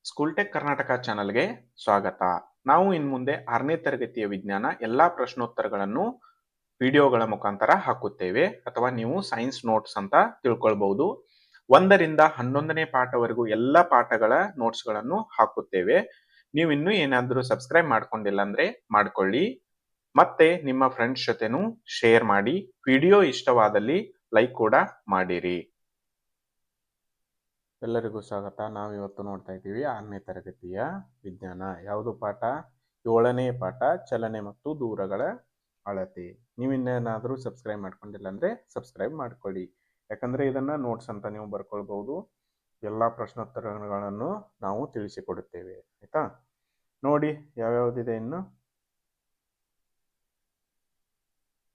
ಸ್ಕೂಲ್ಟೆಕ್ ಕರ್ನಾಟಕ ಚಾನಲ್ಗೆ ಸ್ವಾಗತ. ನಾವು ಇನ್ನು ಮುಂದೆ 6ನೇ ತರಗತಿಯ ವಿಜ್ಞಾನ ಎಲ್ಲಾ ಪ್ರಶ್ನೋತ್ತರಗಳನ್ನು ವಿಡಿಯೋಗಳ ಮುಖಾಂತರ ಹಾಕುತ್ತೇವೆ ಅಥವಾ ನೀವು ಸೈನ್ಸ್ ನೋಟ್ಸ್ ಅಂತ ತಿಳ್ಕೊಳ್ಬಹುದು. 1ರಿಂದ 11ನೇ ಪಾಠವರೆಗೂ ಎಲ್ಲ ಪಾಠಗಳ ನೋಟ್ಸ್ಗಳನ್ನು ಹಾಕುತ್ತೇವೆ. ನೀವು ಇನ್ನೂ ಏನಾದರೂ ಸಬ್ಸ್ಕ್ರೈಬ್ ಮಾಡ್ಕೊಂಡಿಲ್ಲ ಅಂದ್ರೆ ಮಾಡ್ಕೊಳ್ಳಿ. ಮತ್ತೆ ನಿಮ್ಮ ಫ್ರೆಂಡ್ಸ್ ಜೊತೆನೂ ಶೇರ್ ಮಾಡಿ. ವಿಡಿಯೋ ಇಷ್ಟವಾದಲ್ಲಿ ಲೈಕ್ ಕೂಡ ಮಾಡಿರಿ. ಎಲ್ಲರಿಗೂ ಸ್ವಾಗತ. ನಾವಿವತ್ತು ನೋಡ್ತಾ ಇದ್ದೀವಿ 6ನೇ ತರಗತಿಯ ವಿಜ್ಞಾನ. ಯಾವುದು ಪಾಠ? 7ನೇ ಪಾಠ, ಚಲನೆ ಮತ್ತು ದೂರಗಳ ಅಳತೆ. ನೀವಿನ್ನೇನಾದರೂ ಸಬ್ಸ್ಕ್ರೈಬ್ ಮಾಡ್ಕೊಂಡಿಲ್ಲ ಅಂದರೆ ಸಬ್ಸ್ಕ್ರೈಬ್ ಮಾಡ್ಕೊಳ್ಳಿ. ಯಾಕಂದರೆ ಇದನ್ನು ನೋಟ್ಸ್ ಅಂತ ನೀವು ಬರ್ಕೊಳ್ಬಹುದು. ಎಲ್ಲ ಪ್ರಶ್ನೋತ್ತರಗಳನ್ನು ನಾವು ತಿಳಿಸಿಕೊಡುತ್ತೇವೆ. ಆಯಿತಾ? ನೋಡಿ ಯಾವ್ಯಾವುದಿದೆ ಇನ್ನು.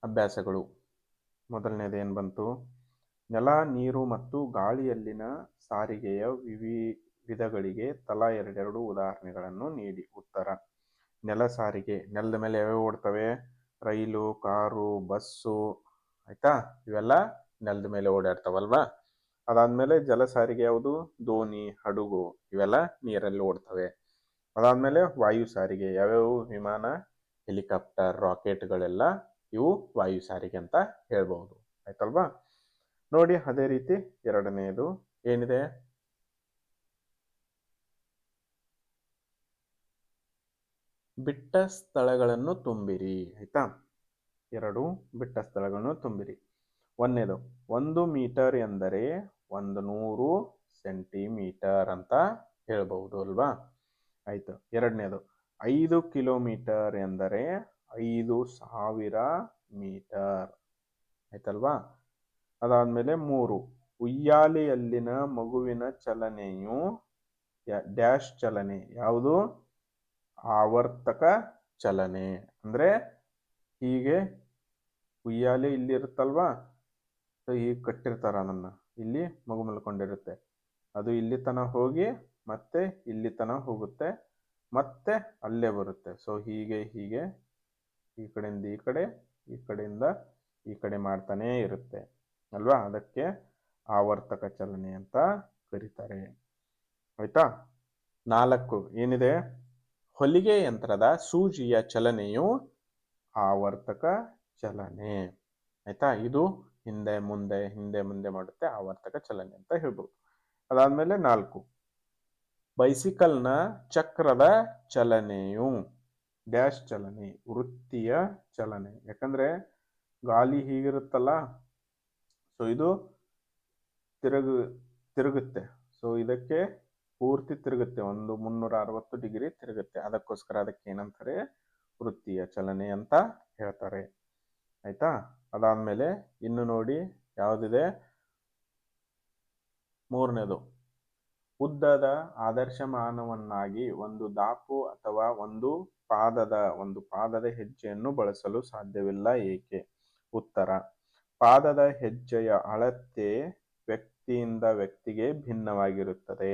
ಅಭ್ಯಾಸಗಳು. ಮೊದಲನೇದು ಏನು ಬಂತು? ನೆಲ, ನೀರು ಮತ್ತು ಗಾಳಿಯಲ್ಲಿನ ಸಾರಿಗೆಯ ವಿಧಗಳಿಗೆ ತಲಾ ಎರಡೆರಡು ಉದಾಹರಣೆಗಳನ್ನು ನೀಡಿ. ಉತ್ತರ: ನೆಲ ಸಾರಿಗೆ. ನೆಲದ ಮೇಲೆ ಯಾವ್ಯಾವ ಓಡ್ತವೆ? ರೈಲು, ಕಾರು, ಬಸ್ಸು. ಆಯ್ತಾ? ಇವೆಲ್ಲ ನೆಲದ ಮೇಲೆ ಓಡಾಡ್ತಾವಲ್ವಾ? ಅದಾದ್ಮೇಲೆ ಜಲ ಸಾರಿಗೆ ಯಾವುದು? ದೋಣಿ, ಹಡಗು. ಇವೆಲ್ಲ ನೀರಲ್ಲಿ ಓಡ್ತವೆ. ಅದಾದ್ಮೇಲೆ ವಾಯು ಸಾರಿಗೆ. ಯಾವ್ಯಾವು? ವಿಮಾನ, ಹೆಲಿಕಾಪ್ಟರ್, ರಾಕೆಟ್ಗಳೆಲ್ಲ ಇವು ವಾಯು ಸಾರಿಗೆ ಅಂತ ಹೇಳ್ಬಹುದು. ಆಯ್ತಲ್ವಾ? ನೋಡಿ, ಅದೇ ರೀತಿ ಎರಡನೆಯದು ಏನಿದೆ? ಬಿಟ್ಟ ಸ್ಥಳಗಳನ್ನು ತುಂಬಿರಿ. ಆಯ್ತಾ? 2 ಬಿಟ್ಟ ಸ್ಥಳಗಳನ್ನು ತುಂಬಿರಿ. ಒಂದನೇದು, 1 ಮೀಟರ್ ಎಂದರೆ 100 ಸೆಂಟಿಮೀಟರ್ ಅಂತ ಹೇಳ್ಬಹುದು ಅಲ್ವಾ? ಆಯ್ತು. ಎರಡನೇದು, 5 ಕಿಲೋಮೀಟರ್ ಎಂದರೆ 5000 ಮೀಟರ್. ಆಯ್ತಲ್ವಾ? ಅದಾದ್ಮೇಲೆ 3, ಉಯ್ಯಾಲೆಯಲ್ಲಿನ ಮಗುವಿನ ಚಲನೆಯು ಡ್ಯಾಶ್ ಚಲನೆ. ಯಾವುದು? ಆವರ್ತಕ ಚಲನೆ. ಅಂದ್ರೆ ಹೀಗೆ ಉಯ್ಯಾಲೆ ಇಲ್ಲಿ ಇರುತ್ತಲ್ವಾ? ಸೊ ಹೀಗೆ ಕಟ್ಟಿರ್ತಾರ ಅದನ್ನ. ಇಲ್ಲಿ ಮಗು ಮಲ್ಕೊಂಡಿರುತ್ತೆ. ಅದು ಇಲ್ಲಿ ತನಕ ಹೋಗಿ ಮತ್ತೆ ಇಲ್ಲಿ ತನಕ ಹೋಗುತ್ತೆ, ಮತ್ತೆ ಅಲ್ಲೇ ಬರುತ್ತೆ. ಸೊ ಹೀಗೆ ಹೀಗೆ ಈ ಕಡೆಯಿಂದ ಈ ಕಡೆ, ಈ ಕಡೆಯಿಂದ ಈ ಕಡೆ ಮಾಡ್ತಾನೇ ಇರುತ್ತೆ ಅಲ್ವಾ? ಅದಕ್ಕೆ ಆವರ್ತಕ ಚಲನೆ ಅಂತ ಕರೀತಾರೆ. ಆಯ್ತಾ? 4 ಏನಿದೆ? ಹೊಲಿಗೆ ಯಂತ್ರದ ಸೂಜಿಯ ಚಲನೆಯು ಆವರ್ತಕ ಚಲನೆ. ಆಯ್ತಾ? ಇದು ಹಿಂದೆ ಮುಂದೆ ಹಿಂದೆ ಮುಂದೆ ಮಾಡುತ್ತೆ, ಆವರ್ತಕ ಚಲನೆ ಅಂತ ಹೇಳ್ಬೋದು. ಅದಾದ್ಮೇಲೆ 4, ಬೈಸಿಕಲ್ನ ಚಕ್ರದ ಚಲನೆಯು ಡ್ಯಾಶ್ ಚಲನೆ, ವೃತ್ತಿಯ ಚಲನೆ. ಯಾಕಂದ್ರೆ ಗಾಲಿ ಹೀಗಿರುತ್ತಲ್ಲ, ಸೊ ಇದು ತಿರುಗುತ್ತೆ. ಸೊ ಇದಕ್ಕೆ ಪೂರ್ತಿ ತಿರುಗುತ್ತೆ, ಒಂದು 360 ಡಿಗ್ರಿ ತಿರುಗುತ್ತೆ. ಅದಕ್ಕೋಸ್ಕರ ಅದಕ್ಕೆ ಏನಂತಾರೆ? ವೃತ್ತಿಯ ಚಲನೆ ಅಂತ ಹೇಳ್ತಾರೆ. ಆಯ್ತಾ? ಅದಾದ್ಮೇಲೆ ಇನ್ನು ನೋಡಿ ಯಾವುದಿದೆ? 3ನೇದು, ಉದ್ದದ ಆದರ್ಶಮಾನವನ್ನಾಗಿ ಒಂದು ದಾಪು ಅಥವಾ ಒಂದು ಪಾದದ ಹೆಜ್ಜೆಯನ್ನು ಬಳಸಲು ಸಾಧ್ಯವಿಲ್ಲ. ಏಕೆ? ಉತ್ತರ: ಪಾದದ ಹೆಜ್ಜೆಯ ಅಳತೆ ವ್ಯಕ್ತಿಯಿಂದ ವ್ಯಕ್ತಿಗೆ ಭಿನ್ನವಾಗಿರುತ್ತದೆ.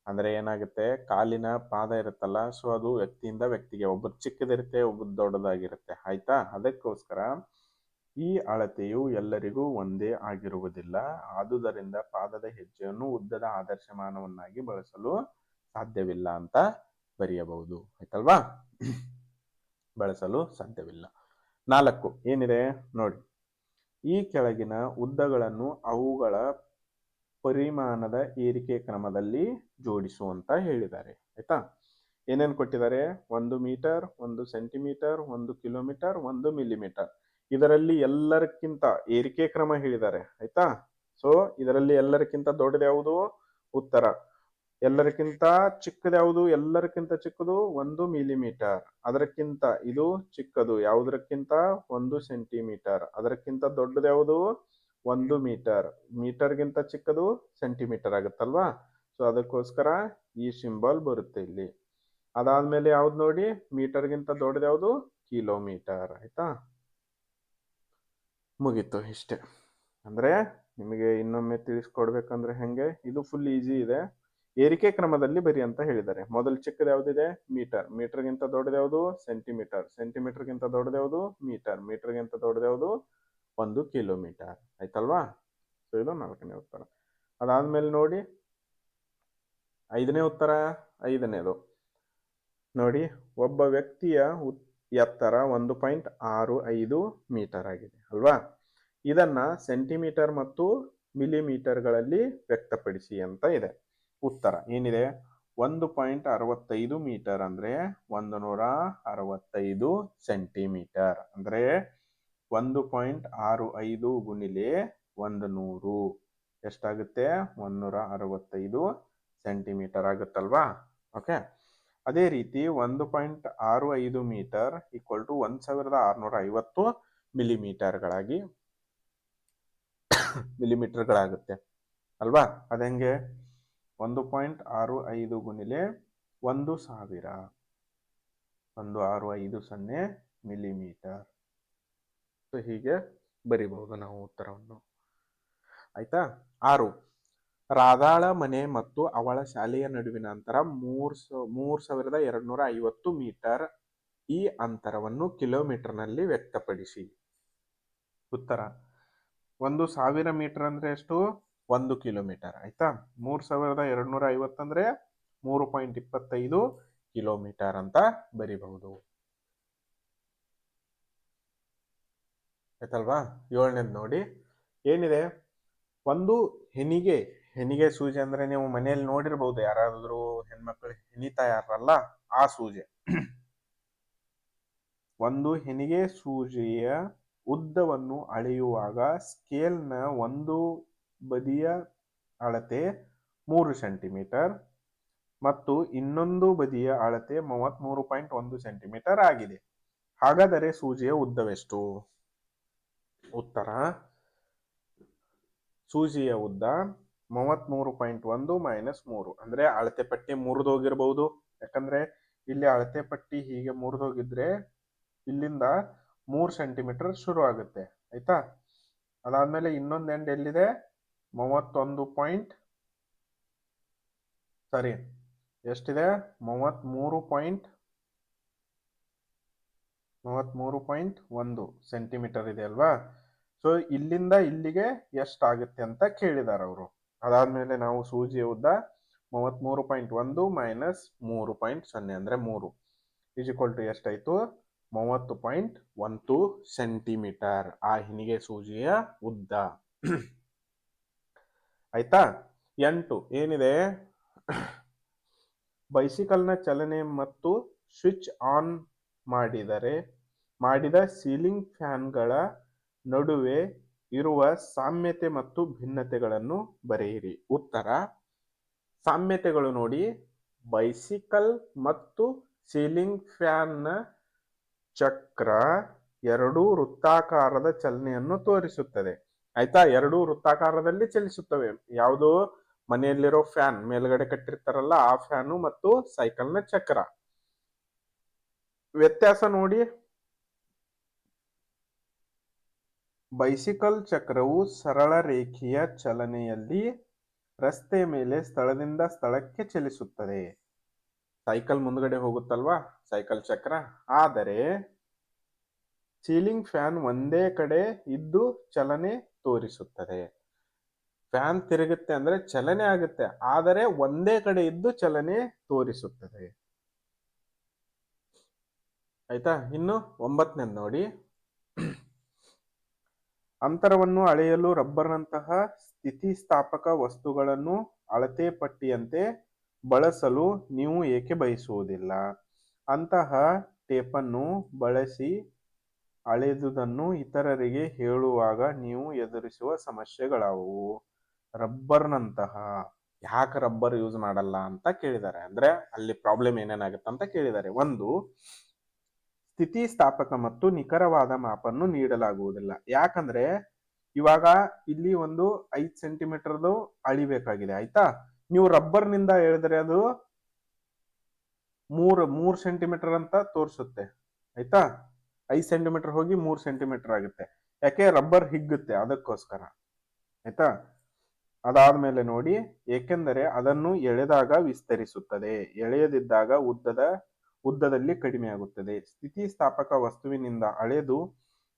ಅಂದ್ರೆ ಏನಾಗುತ್ತೆ? ಕಾಲಿನ ಪಾದ ಇರುತ್ತಲ್ಲ, ಸೊ ಅದು ವ್ಯಕ್ತಿಯಿಂದ ವ್ಯಕ್ತಿಗೆ ಒಬ್ಬರು ಚಿಕ್ಕದಿರುತ್ತೆ, ಒಬ್ಬರು ದೊಡ್ಡದಾಗಿರುತ್ತೆ. ಆಯ್ತಾ? ಅದಕ್ಕೋಸ್ಕರ ಈ ಅಳತೆಯು ಎಲ್ಲರಿಗೂ ಒಂದೇ ಆಗಿರುವುದಿಲ್ಲ. ಆದುದರಿಂದ ಪಾದದ ಹೆಜ್ಜೆಯನ್ನು ಉದ್ದದ ಆದರ್ಶಮಾನವನ್ನಾಗಿ ಬಳಸಲು ಸಾಧ್ಯವಿಲ್ಲ ಅಂತ ಬರೆಯಬಹುದು. ಆಯ್ತಲ್ವಾ? ಬಳಸಲು ಸಾಧ್ಯವಿಲ್ಲ. 4 ಏನಿದೆ ನೋಡಿ? ಈ ಕೆಳಗಿನ ಉದ್ದಗಳನ್ನು ಅವುಗಳ ಪರಿಮಾಣದ ಏರಿಕೆ ಕ್ರಮದಲ್ಲಿ ಜೋಡಿಸುವಂತ ಹೇಳಿದ್ದಾರೆ. ಆಯ್ತಾ? ಏನೇನು ಕೊಟ್ಟಿದ್ದಾರೆ? 1 ಮೀಟರ್, 1 ಸೆಂಟಿಮೀಟರ್, 1 ಕಿಲೋಮೀಟರ್, 1 ಮಿಲಿಮೀಟರ್. ಇದರಲ್ಲಿ ಎಲ್ಲರಕ್ಕಿಂತ ಏರಿಕೆ ಕ್ರಮ ಹೇಳಿದ್ದಾರೆ. ಆಯ್ತಾ? ಸೊ ಇದರಲ್ಲಿ ಎಲ್ಲರಕ್ಕಿಂತ ದೊಡ್ಡದು ಯಾವುದು? ಉತ್ತರ. ಎಲ್ಲರಕ್ಕಿಂತ ಚಿಕ್ಕದು ಯಾವುದು? ಎಲ್ಲರಕ್ಕಿಂತ ಚಿಕ್ಕದು 1 ಮಿಲಿಮೀಟರ್. ಅದಕ್ಕಿಂತ ಇದು ಚಿಕ್ಕದು ಯಾವುದಕ್ಕಿಂತ? 1 ಸೆಂಟಿಮೀಟರ್. ಅದಕ್ಕಿಂತ ದೊಡ್ಡದು ಯಾವುದು? 1 ಮೀಟರ್. ಮೀಟರ್ಗಿಂತ ಚಿಕ್ಕದು ಸೆಂಟಿಮೀಟರ್ ಆಗುತ್ತಲ್ವಾ? ಸೊ ಅದಕ್ಕೋಸ್ಕರ ಈ ಸಿಂಬಲ್ ಬರುತ್ತೆ ಇಲ್ಲಿ. ಅದಾದ್ಮೇಲೆ ಯಾವ್ದು ನೋಡಿ? ಮೀಟರ್ಗಿಂತ ದೊಡ್ಡದು ಯಾವುದು? ಕಿಲೋಮೀಟರ್. ಆಯ್ತಾ? ಮುಗೀತು ಇಷ್ಟೇ. ಅಂದ್ರೆ ನಿಮಗೆ ಇನ್ನೊಮ್ಮೆ ತಿಳಿಸ್ಕೊಡ್ಬೇಕಂದ್ರೆ ಹೆಂಗೆ? ಇದು ಫುಲ್ ಈಸಿ ಇದೆ. ಏರಿಕೆ ಕ್ರಮದಲ್ಲಿ ಬರಿ ಅಂತ ಹೇಳಿದ್ದಾರೆ. ಮೊದಲು ಚಿಕ್ಕದು ಯಾವ್ದಿದೆ? ಮೀಟರ್. ಮೀಟರ್ಗಿಂತ ದೊಡ್ಡದು ಯಾವುದು? ಸೆಂಟಿಮೀಟರ್. ಸೆಂಟಿಮೀಟರ್ಗಿಂತ ದೊಡ್ಡದು ಯಾವುದು? ಮೀಟರ್. ಮೀಟರ್ಗಿಂತ ದೊಡ್ಡದು ಯಾವುದು? 1 ಕಿಲೋಮೀಟರ್. ಆಯ್ತಲ್ವಾ? ಸೊ ಇದು 4ನೇ ಉತ್ತರ. ಅದಾದ್ಮೇಲೆ ನೋಡಿ ಐದನೇ ಉತ್ತರ, ಐದನೇದು ನೋಡಿ, ಒಬ್ಬ ವ್ಯಕ್ತಿಯ ಎತ್ತರ 1.65 ಮೀಟರ್ ಆಗಿದೆ ಅಲ್ವಾ. ಇದನ್ನ ಸೆಂಟಿಮೀಟರ್ ಮತ್ತು ಮಿಲಿಮೀಟರ್ಗಳಲ್ಲಿ ವ್ಯಕ್ತಪಡಿಸಿ ಅಂತ ಇದೆ. ಉತ್ತರ ಏನಿದೆ, 1.65 ಮೀಟರ್ ಅಂದ್ರೆ 165 ಸೆಂಟಿಮೀಟರ್ ಅಂದ್ರೆ 1.65 ಗುಣಿಲೆ 100 ಎಷ್ಟಾಗುತ್ತೆ, 165 ಸೆಂಟಿಮೀಟರ್ ಆಗುತ್ತಲ್ವಾ. ಓಕೆ, ಅದೇ ರೀತಿ 1.65 ಮೀಟರ್ ಈಕ್ವಲ್ ಟು 1650 ಮಿಲಿಮೀಟರ್ಗಳಾಗುತ್ತೆ ಅಲ್ವಾ. ಅದಂಗೆ 1.65 ಗುಣಿಲೆ 1000 1650 ಮಿಲಿಮೀಟರ್. ಸೊ ಹೀಗೆ ಬರಿಬಹುದು ನಾವು ಉತ್ತರವನ್ನು. ಆಯ್ತಾ. 6, ರಾಧಾಳ ಮನೆ ಮತ್ತು ಅವಳ ಶಾಲೆಯ ನಡುವಿನ ಅಂತರ 3250 ಮೀಟರ್. ಈ ಅಂತರವನ್ನು ಕಿಲೋಮೀಟರ್ನಲ್ಲಿ ವ್ಯಕ್ತಪಡಿಸಿ. ಉತ್ತರ, 1000 ಮೀಟರ್ ಅಂದ್ರೆ ಎಷ್ಟು, 1 ಕಿಲೋಮೀಟರ್. ಆಯ್ತಾ. 3250 ಅಂದ್ರೆ 3.25 ಕಿಲೋಮೀಟರ್ ಅಂತ ಬರಿಬಹುದು. ಆಯ್ತಲ್ವಾ. 7ನೇದು ನೋಡಿ, ಏನಿದೆ, ಒಂದು ಹೆಣಿಗೆ ಸೂಜಿ ಅಂದ್ರೆ ನೀವು ಮನೆಯಲ್ಲಿ ನೋಡಿರ್ಬಹುದು, ಯಾರಾದ್ರೂ ಹೆಣ್ಮಕ್ಳು ಹೆಣಿತಾ ಯಾರಲ್ಲ ಆ ಸೂಜಿ. ಒಂದು ಹೆಣಿಗೆ ಸೂಜಿಯ ಉದ್ದವನ್ನು ಅಳೆಯುವಾಗ ಸ್ಕೇಲ್ನ ಒಂದು ಬದಿಯ ಅಳತೆ 3 ಸೆಂಟಿಮೀಟರ್ ಮತ್ತು ಇನ್ನೊಂದು ಬದಿಯ ಅಳತೆ 33.1 ಸೆಂಟಿಮೀಟರ್ ಆಗಿದೆ. ಹಾಗಾದರೆ ಸೂಜಿಯ ಉದ್ದವೆಷ್ಟು? ಉತ್ತರ, ಸೂಜಿಯ ಉದ್ದ 33.1 ಮೈನಸ್ 3 ಅಂದ್ರೆ ಅಳತೆ ಪಟ್ಟಿ ಮುರಿದೋಗಿರ್ಬಹುದು. ಯಾಕಂದ್ರೆ ಇಲ್ಲಿ ಅಳತೆ ಪಟ್ಟಿ ಹೀಗೆ ಮುರಿದೋಗಿದ್ರೆ ಇಲ್ಲಿಂದ 3 ಸೆಂಟಿಮೀಟರ್ ಶುರು ಆಗುತ್ತೆ. ಆಯ್ತಾ. ಅದಾದ್ಮೇಲೆ ಇನ್ನೊಂದು ಎಂಡ್ ಎಲ್ಲಿದೆ, 33.1 ಸೆಂಟಿಮೀಟರ್ ಇದೆ ಅಲ್ವಾ. ಸೊ ಇಲ್ಲಿಂದ ಇಲ್ಲಿಗೆ ಎಷ್ಟಾಗುತ್ತೆ ಅಂತ ಕೇಳಿದಾರೆ ಅವರು. ಅದಾದ್ಮೇಲೆ ನಾವು ಸೂಜಿಯ ಉದ್ದ 33.1 ಮೈನಸ್ 3.0 ಅಂದ್ರೆ 3 ಇಸ್ ಈಕ್ವಲ್ ಟು ಎಷ್ಟಾಯ್ತು, 30.12 ಸೆಂಟಿಮೀಟರ್ ಆ ಹೆಣಿಗೆ ಸೂಜಿಯ ಉದ್ದ. ಆಯ್ತಾ. 8 ಏನಿದೆ, ಬೈಸಿಕಲ್ನ ಚಲನೆ ಮತ್ತು ಸ್ವಿಚ್ ಆನ್ ಮಾಡಿದ ಸೀಲಿಂಗ್ ಫ್ಯಾನ್ಗಳ ನಡುವೆ ಇರುವ ಸಾಮ್ಯತೆ ಮತ್ತು ಭಿನ್ನತೆಗಳನ್ನು ಬರೆಯಿರಿ. ಉತ್ತರ, ಸಾಮ್ಯತೆಗಳು ನೋಡಿ, ಬೈಸಿಕಲ್ ಮತ್ತು ಸೀಲಿಂಗ್ ಫ್ಯಾನ್ನ ಚಕ್ರ ಎರಡೂ ವೃತ್ತಾಕಾರದ ಚಲನೆಯನ್ನು ತೋರಿಸುತ್ತದೆ. ಆಯ್ತಾ. ಎರಡೂ ವೃತ್ತಾಕಾರದಲ್ಲಿ ಚಲಿಸುತ್ತವೆ. ಯಾವುದು, ಮನೆಯಲ್ಲಿರೋ ಫ್ಯಾನ್ ಮೇಲ್ಗಡೆ ಕಟ್ಟಿರ್ತಾರಲ್ಲ ಆ ಫ್ಯಾನು ಮತ್ತು ಸೈಕಲ್ನ ಚಕ್ರ. ವ್ಯತ್ಯಾಸ ನೋಡಿ, ಬೈಸಿಕಲ್ ಚಕ್ರವು ಸರಳ ರೇಖೆಯ ಚಲನೆಯಲ್ಲಿ ರಸ್ತೆ ಮೇಲೆ ಸ್ಥಳದಿಂದ ಸ್ಥಳಕ್ಕೆ ಚಲಿಸುತ್ತದೆ. ಸೈಕಲ್ ಮುಂದ್ಗಡೆ ಹೋಗುತ್ತಲ್ವಾ ಸೈಕಲ್ ಚಕ್ರ. ಆದರೆ ಸೀಲಿಂಗ್ ಫ್ಯಾನ್ ಒಂದೇ ಕಡೆ ಇದ್ದು ಚಲನೆ ತೋರಿಸುತ್ತದೆ. ಫ್ಯಾನ್ ತಿರುಗುತ್ತೆ ಅಂದ್ರೆ ಚಲನೆ ಆಗುತ್ತೆ, ಆದರೆ ಒಂದೇ ಕಡೆ ಇದ್ದು ಚಲನೆ ತೋರಿಸುತ್ತದೆ. ಆಯ್ತಾ. ಇನ್ನು 9ನೇದು ನೋಡಿ, ಅಂತರವನ್ನು ಅಳೆಯಲು ರಬ್ಬರ್ನಂತಹ ಸ್ಥಿತಿಸ್ಥಾಪಕ ವಸ್ತುಗಳನ್ನು ಅಳತೆ ಪಟ್ಟಿಯಂತೆ ಬಳಸಲು ನೀವು ಏಕೆ ಬಯಸುವುದಿಲ್ಲ? ಅಂತಹ ಟೇಪನ್ನು ಬಳಸಿ ಅಳೆದುದನ್ನು ಇತರರಿಗೆ ಹೇಳುವಾಗ ನೀವು ಎದುರಿಸುವ ಸಮಸ್ಯೆಗಳಾವುವು? ರಬ್ಬರ್ನಂತಹ, ಯಾಕೆ ರಬ್ಬರ್ ಯೂಸ್ ಮಾಡಲ್ಲ ಅಂತ ಕೇಳಿದ್ದಾರೆ. ಅಂದ್ರೆ ಅಲ್ಲಿ ಪ್ರಾಬ್ಲಮ್ ಏನೇನಾಗುತ್ತೆ ಅಂತ ಕೇಳಿದ್ದಾರೆ. ಒಂದು, ಸ್ಥಿತಿಸ್ಥಾಪಕ ಮತ್ತು ನಿಖರವಾದ ಮಾಪನ್ನು ನೀಡಲಾಗುವುದಿಲ್ಲ. ಯಾಕಂದ್ರೆ ಇವಾಗ ಇಲ್ಲಿ ಒಂದು 5 ಸೆಂಟಿಮೀಟರ್ದು ಅಳಿಬೇಕಾಗಿದೆ. ಆಯ್ತಾ. ನೀವು ರಬ್ಬರ್ ನಿಂದ ಹೇಳಿದ್ರೆ ಅದು 3 ಸೆಂಟಿಮೀಟರ್ ಅಂತ ತೋರಿಸುತ್ತೆ. ಆಯ್ತಾ. 5 ಸೆಂಟಿಮೀಟರ್ ಹೋಗಿ 3 ಸೆಂಟಿಮೀಟರ್ ಆಗುತ್ತೆ. ಯಾಕೆ, ರಬ್ಬರ್ ಹಿಗ್ಗುತ್ತೆ ಅದಕ್ಕೋಸ್ಕರ. ಆಯ್ತಾ. ಅದಾದ್ಮೇಲೆ ನೋಡಿ, ಏಕೆಂದರೆ ಅದನ್ನು ಎಳೆದಾಗ ವಿಸ್ತರಿಸುತ್ತದೆ, ಎಳೆಯದಿದ್ದಾಗ ಉದ್ದದಲ್ಲಿ ಕಡಿಮೆ ಆಗುತ್ತದೆ. ಸ್ಥಿತಿಸ್ಥಾಪಕ ವಸ್ತುವಿನಿಂದ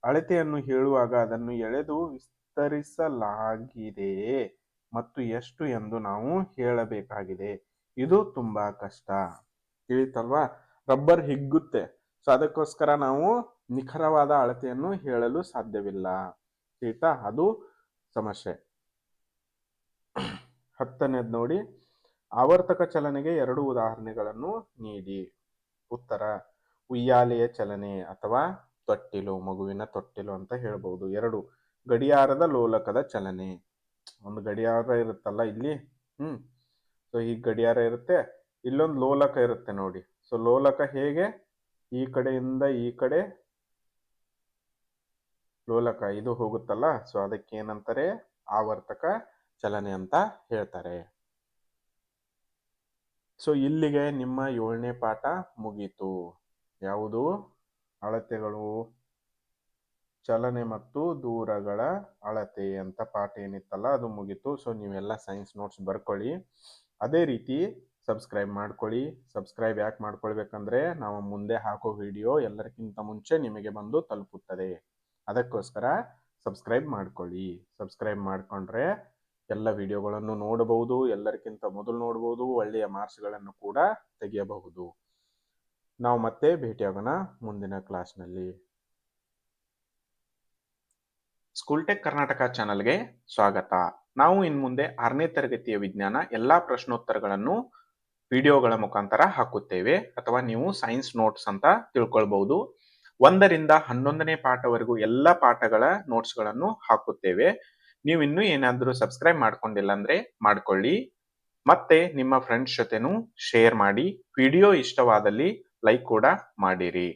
ಅಳತೆಯನ್ನು ಹೇಳುವಾಗ ಅದನ್ನು ಎಳೆದು ವಿಸ್ತರಿಸಲಾಗಿದೆಯೇ ಮತ್ತು ಎಷ್ಟು ಎಂದು ನಾವು ಹೇಳಬೇಕಾಗಿದೆ. ಇದು ತುಂಬಾ ಕಷ್ಟ. ತಿಳಿತಲ್ವಾ? ರಬ್ಬರ್ ಹಿಗ್ಗುತ್ತೆ. ಸೊ ಅದಕ್ಕೋಸ್ಕರ ನಾವು ನಿಖರವಾದ ಅಳತೆಯನ್ನು ಹೇಳಲು ಸಾಧ್ಯವಿಲ್ಲ. ತಿಳಿತಾ? ಅದು ಸಮಸ್ಯೆ. 10ನೇದು ನೋಡಿ, ಆವರ್ತಕ ಚಲನೆಗೆ 2 ಉದಾಹರಣೆಗಳನ್ನು ನೀಡಿ. ಉತ್ತರ: ಉಯ್ಯಾಲೆಯ ಚಲನೆ ಅಥವಾ ತೊಟ್ಟಿಲು, ಮಗುವಿನ ತೊಟ್ಟಿಲು ಅಂತ ಹೇಳ್ಬಹುದು. 2, ಗಡಿಯಾರದ ಲೋಲಕದ ಚಲನೆ. ಒಂದು ಗಡಿಯಾರ ಇರುತ್ತಲ್ಲ ಇಲ್ಲಿ, ಸೊ ಈ ಗಡಿಯಾರ ಇರುತ್ತೆ, ಇಲ್ಲೊಂದು ಲೋಲಕ ಇರುತ್ತೆ ನೋಡಿ. ಸೊ ಲೋಲಕ ಹೇಗೆ ಈ ಕಡೆಯಿಂದ ಈ ಕಡೆ ಲೋಲಕ ಇದು ಹೋಗುತ್ತಲ್ಲ, ಸೊ ಅದಕ್ಕೆ ಏನಂತಾರೆ? ಆವರ್ತಕ ಚಲನೆ ಅಂತ ಹೇಳ್ತಾರೆ. ಸೊ ಇಲ್ಲಿಗೆ ನಿಮ್ಮ 7ನೇ ಪಾಠ ಮುಗೀತು. ಯಾವುದು? ಅಳತೆಗಳು, ಚಲನೆ ಮತ್ತು ದೂರಗಳ ಅಳತೆ ಅಂತ ಪಾಠ ಏನಿತ್ತಲ್ಲ ಅದು ಮುಗೀತು. ಸೊ ನೀವೆಲ್ಲ ಸೈನ್ಸ್ ನೋಟ್ಸ್ ಬರ್ಕೊಳ್ಳಿ. ಅದೇ ರೀತಿ ಸಬ್ಸ್ಕ್ರೈಬ್ ಮಾಡ್ಕೊಳ್ಳಿ. ಸಬ್ಸ್ಕ್ರೈಬ್ ಯಾಕೆ ಮಾಡ್ಕೊಳ್ಬೇಕಂದ್ರೆ ನಾವು ಮುಂದೆ ಹಾಕೋ ವಿಡಿಯೋ ಎಲ್ಲರಿಗಿಂತ ಮುಂಚೆ ನಿಮಗೆ ಬಂದು ತಲುಪುತ್ತದೆ. ಅದಕ್ಕೋಸ್ಕರ ಸಬ್ಸ್ಕ್ರೈಬ್ ಮಾಡ್ಕೊಳ್ಳಿ. ಸಬ್ಸ್ಕ್ರೈಬ್ ಮಾಡ್ಕೊಂಡ್ರೆ ಎಲ್ಲ ವಿಡಿಯೋಗಳನ್ನು ನೋಡಬಹುದು, ಎಲ್ಲರಿಗಿಂತ ಮೊದಲು ನೋಡಬಹುದು, ಒಳ್ಳೆಯ ಮಾರ್ಕ್ಸ್ಗಳನ್ನು ಕೂಡ ತೆಗೆಯಬಹುದು. ನಾವು ಮತ್ತೆ ಭೇಟಿಯಾಗೋಣ ಮುಂದಿನ ಕ್ಲಾಸ್ನಲ್ಲಿ. ಸ್ಕೂಲ್ ಟೆಕ್ ಕರ್ನಾಟಕ ಚಾನಲ್ಗೆ ಸ್ವಾಗತ. ನಾವು ಇನ್ನು ಮುಂದೆ 6ನೇ ತರಗತಿಯ ವಿಜ್ಞಾನ ಎಲ್ಲಾ ಪ್ರಶ್ನೋತ್ತರಗಳನ್ನು ವಿಡಿಯೋಗಳ ಮುಖಾಂತರ ಹಾಕುತ್ತೇವೆ, ಅಥವಾ ನೀವು ಸೈನ್ಸ್ ನೋಟ್ಸ್ ಅಂತ ತಿಳ್ಕೊಳ್ಬಹುದು. 1ರಿಂದ 11ನೇ ಪಾಠವರೆಗೂ ಎಲ್ಲ ಪಾಠಗಳ ನೋಟ್ಸ್ಗಳನ್ನು ಹಾಕುತ್ತೇವೆ. ನೀವು ಇನ್ನೂ ಏನಾದರೂ ಸಬ್ಸ್ಕ್ರೈಬ್ ಮಾಡ್ಕೊಂಡಿಲ್ಲ ಅಂದ್ರೆ ಮಾಡ್ಕೊಳ್ಳಿ. ಮತ್ತೆ ನಿಮ್ಮ ಫ್ರೆಂಡ್ಸ್ ಜೊತೆನೂ ಶೇರ್ ಮಾಡಿ. ವಿಡಿಯೋ ಇಷ್ಟವಾದಲ್ಲಿ ಲೈಕ್ ಕೂಡ ಮಾಡಿರಿ.